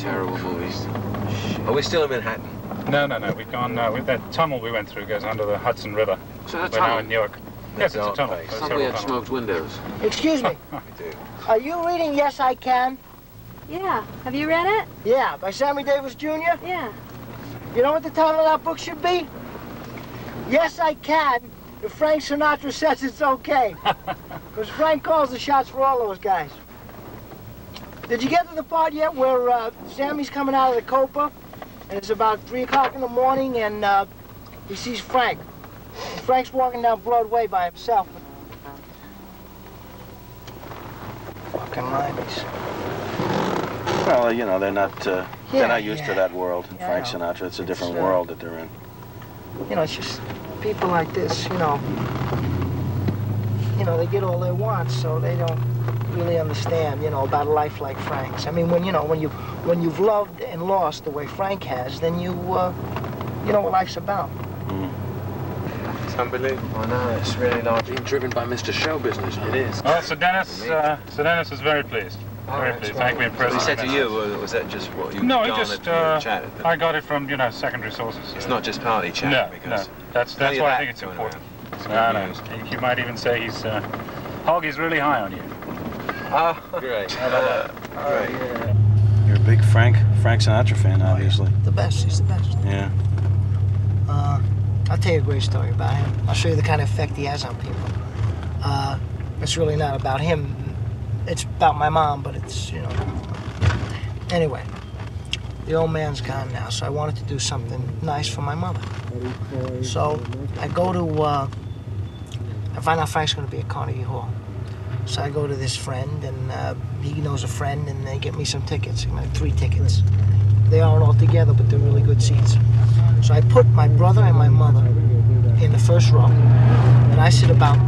terrible movies. Are we still in Manhattan? No. We've gone. That tunnel we went through goes under the Hudson River. So the We're tunnel? now in Newark. Yes, it's a tunnel. Somebody had smoked windows. Excuse me. Are you reading Yes, I Can? Yeah. Have you read it? Yeah, by Sammy Davis Jr.? Yeah. You know what the title of that book should be? Yes, I Can, if Frank Sinatra says it's okay. Because Frank calls the shots for all those guys. Did you get to the part yet where Sammy's coming out of the Copa, and it's about 3 o'clock in the morning, and he sees Frank. And Frank's walking down Broadway by himself. Fucking Limeys. Well, you know, they're not used to that world. Frank Sinatra, it's a different world that they're in. You know, it's just people like this, you know, they get all they want, so they don't really understand, you know, about a life like Frank's. I mean, when you've loved and lost the way Frank has, then you know what life's about. It's unbelievable. I know, it's really like being driven by Mr. Show Business. It is. Well, Sir Dennis is very pleased. Very pleased. Thank me, What he said to you, or was that just what you No, garnered just from your chat? I got it from, you know, secondary sources. It's not just party chat. No, because that's why I think it's important. No. You might even say Hoggy's really high on you. Oh, great. How about that? Great. Yeah. You're a big Frank Sinatra fan, obviously. The best, he's the best. Yeah. I'll tell you a great story about him. I'll show you the kind of effect he has on people. It's really not about him. It's about my mom, but it's, you know. Anyway, the old man's gone now, so I wanted to do something nice for my mother. So I go to, I find out Frank's going to be at Carnegie Hall. So I go to this friend, and he knows a friend, and they get me some tickets, like 3 tickets. They aren't all together, but they're really good seats. So I put my brother and my mother in the first row, and I sit about,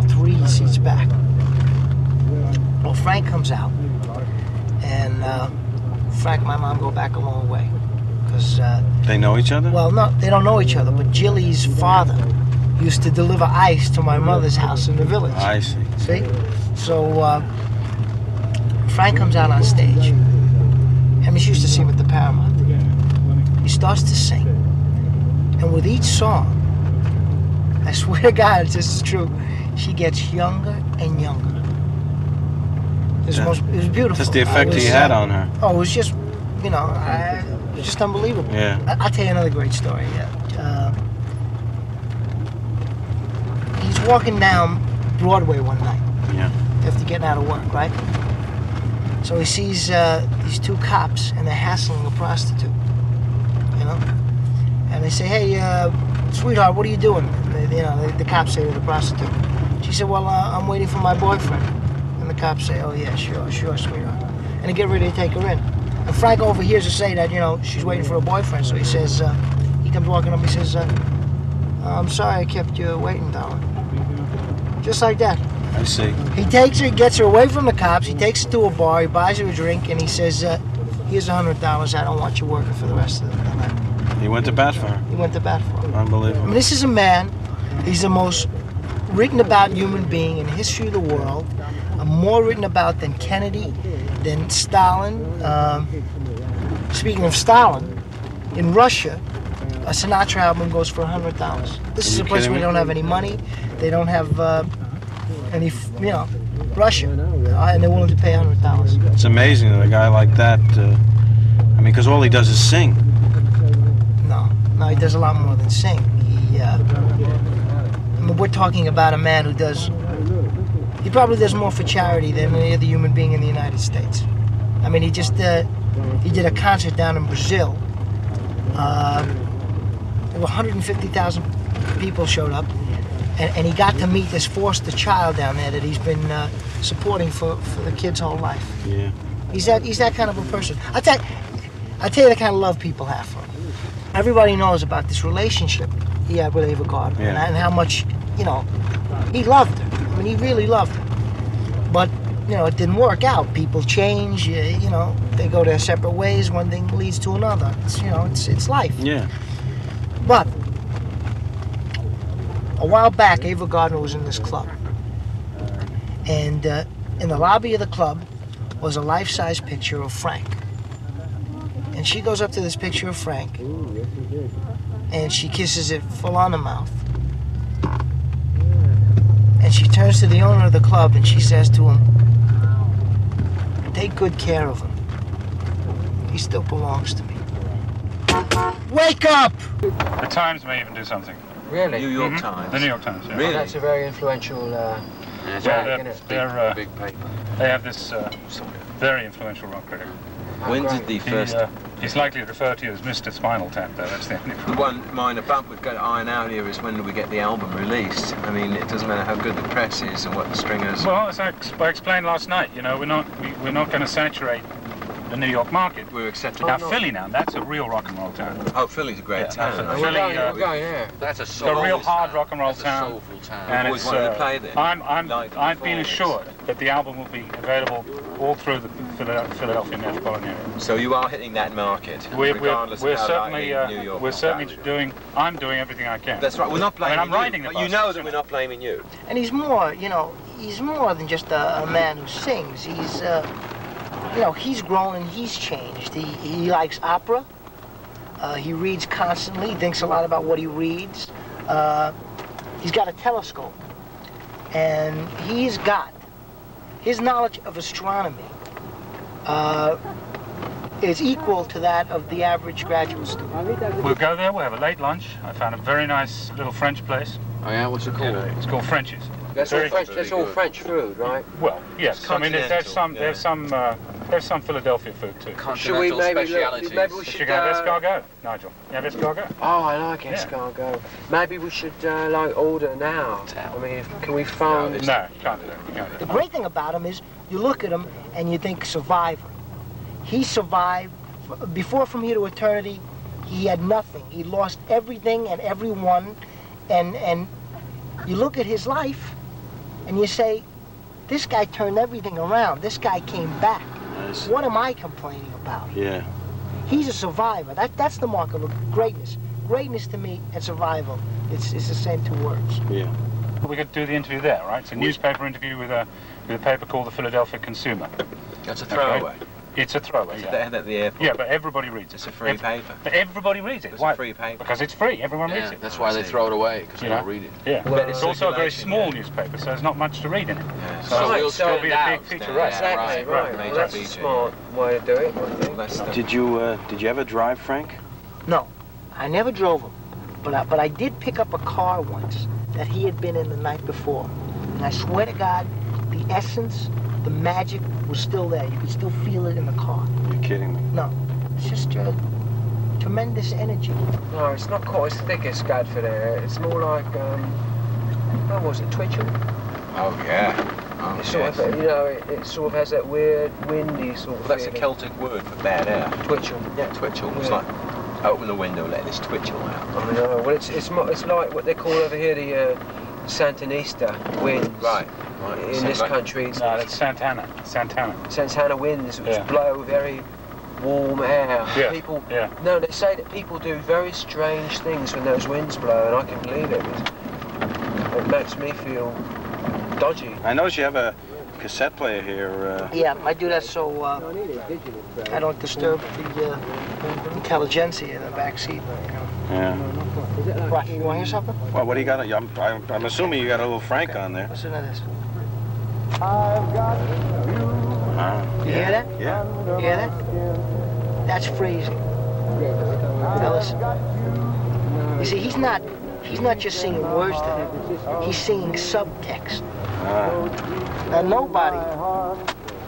3 seats back. Well, Frank comes out, and Frank and my mom go back a long way, because... they know each other? Well, no, they don't know each other, but Jilly's father used to deliver ice to my mother's house in the village. I see. See? So, Frank comes out on stage. I mean, she used to see him at the Paramount. He starts to sing. And with each song, I swear to God, this is true, she gets younger and younger. It was beautiful. Just the effect he had on her. Oh, it was just, it was just unbelievable. Yeah. I'll tell you another great story. He's walking down Broadway one night. Yeah. After getting out of work, right? So he sees these 2 cops, and they're hassling a prostitute, And they say, "Hey, sweetheart, what are you doing?" And the cops say to the prostitute. She said, "Well, I'm waiting for my boyfriend." And the cops say, "Oh yeah, sure, sweetheart." And they get ready to take her in. And Frank overhears her say that, she's waiting for her boyfriend. So he says, he comes walking up. He says, "I'm sorry I kept you waiting, darling." Just like that. I see. He takes her, gets her away from the cops. He takes her to a bar. He buys her a drink, and he says, "Here's $100. I don't want you working for the rest of the night." He went to bat for her. He went to bat for her. Unbelievable. I mean, this is a man. He's the most written about human being in the history of the world. More written about than Kennedy, than Stalin. Speaking of Stalin, in Russia, a Sinatra album goes for $100. This is a place where they don't have any money. They don't have any, Russia, and they're willing to pay $100. It's amazing that a guy like that, because all he does is sing. No, he does a lot more than sing. We're talking about a man who he probably does more for charity than any other human being in the United States. I mean, he did a concert down in Brazil. There were 150,000 people showed up, and he got to meet this foster child down there that he's been supporting for the kid's whole life. Yeah. He's that kind of a person. I tell you the kind of love people have for him. Everybody knows about this relationship he had with Ava Gardner, and how much, he loved her. I mean, he really loved her. But, it didn't work out. People change, they go their separate ways. One thing leads to another. It's life. Yeah. But a while back, Ava Gardner was in this club. And in the lobby of the club was a life-size picture of Frank. And she goes up to this picture of Frank, and she kisses it full on the mouth. And she turns to the owner of the club and she says to him, take good care of him. He still belongs to me. Wake up! The Times may even do something. Really? New York Times. The New York Times, yeah. Really? That's a very influential they're big paper. They have this very influential rock critic. When did the first... He's likely to refer to you as Mr. Spinal Tap, though. That's the only The problem. one minor bump we've got to iron out here is when do we get the album released? I mean, it doesn't matter how good the press is and what the stringers... Well, as I explained last night, you know, we're not going to saturate the New York market. We're accepting... Now, Philly now, that's a real rock and roll town. Oh, Philly's a great town. Philly, we're going there. That's a it's a soulful real hard town. rock and roll That's town. a soulful town. And always it's, wanted to play there. I've been assured that the album will be available all through the Philadelphia metropolitan area. So you are hitting that market, regardless we're of how certainly lightly New York we're is certainly valued. I'm doing everything I can. That's right. We're not blaming I'm writing you, the but you bus, know you that know. we're not blaming you. And he's more, you know, he's more than just a man who sings. He's, you know, he's grown and he's changed. He likes opera. He reads constantly. He thinks a lot about what he reads. He's got a telescope. And he's got his knowledge of astronomy is equal to that of the average graduate student. We'll go there. We'll have a late lunch. I found a very nice little French place. Oh yeah, what's it called? It's called French's. That's all French food, right? Well, yes. I mean, there's some Philadelphia food too. Should we maybe specialities. maybe we You should should have escargot, Nigel. You have escargot? Oh, I like escargot. Maybe we should like order now. I mean, can we phone? No, you can't do that. You can't do The that. great thing about him is you look at him and you think survivor. He survived. Before From Here to Eternity, he had nothing. He lost everything and everyone. And you look at his life and you say, this guy turned everything around. This guy came back. Nice. What am I complaining about? Yeah. He's a survivor. That's the mark of a greatness. Greatness to me and survival, it's the same two words. Yeah. We could do the interview there, right? It's a newspaper interview with a paper called the Philadelphia Consumer. That's a throwaway. It's a throwaway, They yeah. have it at the airport. Yeah, but everybody reads it. It's a free paper. But everybody reads it. It's Why? a free paper. Because it's free. Everyone reads Yeah, it. that's why they throw it away, because they You know? don't read it. Yeah, Well, but it's also a very circulation, small yeah. newspaper, so there's not much to read in it. Yeah. So Right, it'll so be a big feature Yeah, race. Exactly, right. Major Well, that's a feature, smart way to do it, I think. Well, that's Did you ever drive, Frank? No, I never drove him, but I did pick up a car once that he had been in the night before, and I swear to God, the essence, the magic was still there. You could still feel it in the car. You're kidding me. No, it's just tremendous energy. No, it's not quite as thick as Scadford there. It's more like, what was it, Twitchell? Oh, yeah. Oh, It sort of, you know, it sort of has that weird, windy sort of Well, that's a feeling. Celtic word for bad air. Twitchell. Yeah, twitchell. It's Yeah. like, open the window, let this twitchell out. I know. Well, it's like what they call over here the Santanista winds. Right. In this country, it's No, that's Santana. Santana winds, which Yeah. blow very warm air. Yeah, People, yeah. No, they say that people do very strange things when those winds blow, and I can believe it. It makes me feel dodgy. I notice you have a cassette player here. Yeah, I do that so I don't disturb the intelligentsia in the back seat. Yeah. Rocky, you want to hear something? Well, what do you got? I'm assuming you got a little Frank on there. Listen to this. Wow. You hear that? Yeah. You hear that? That's phrasing. Now listen. You see, he's not just singing words to him. He's singing subtext. Now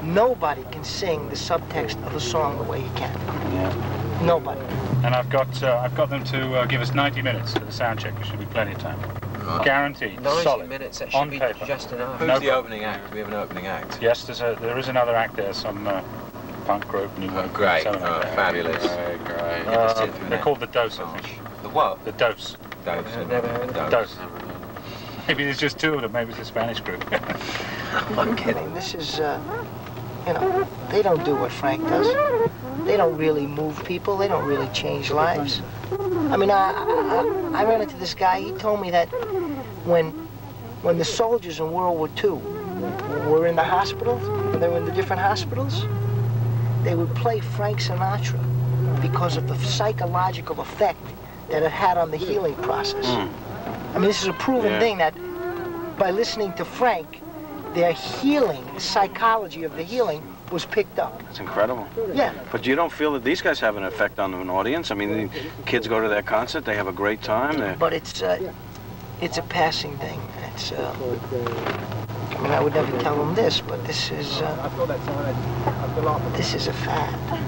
nobody can sing the subtext of a song the way he can. Yeah. Nobody. And I've got them to give us 90 minutes for the sound check. There should be plenty of time. Guaranteed. 90 Solid. minutes, that On should be paper. just enough. Who's No the problem. opening act? We have an opening act. Yes, there is another act there. Some punk group. New Oh, great. Oh, fabulous. Great. They're called the Dose, I think. The what? The Dose. Dose. I've never heard of Dose. Maybe there's just two of them. Maybe it's a Spanish group. I'm kidding. This is, you know, they don't do what Frank does. They don't really move people. They don't really change lives. I mean, I ran into this guy. He told me that when the soldiers in World War II were in the hospitals, when they were in the different hospitals, they would play Frank Sinatra because of the psychological effect that it had on the healing process. I mean, this is a proven thing that by listening to Frank, their healing, the psychology of the healing was picked up. It's incredible. Yeah. But you don't feel that these guys have an effect on an audience? I mean, the kids go to their concert, they have a great time. But it's a passing thing. It's, I mean, I would never tell them this, but this is a fad.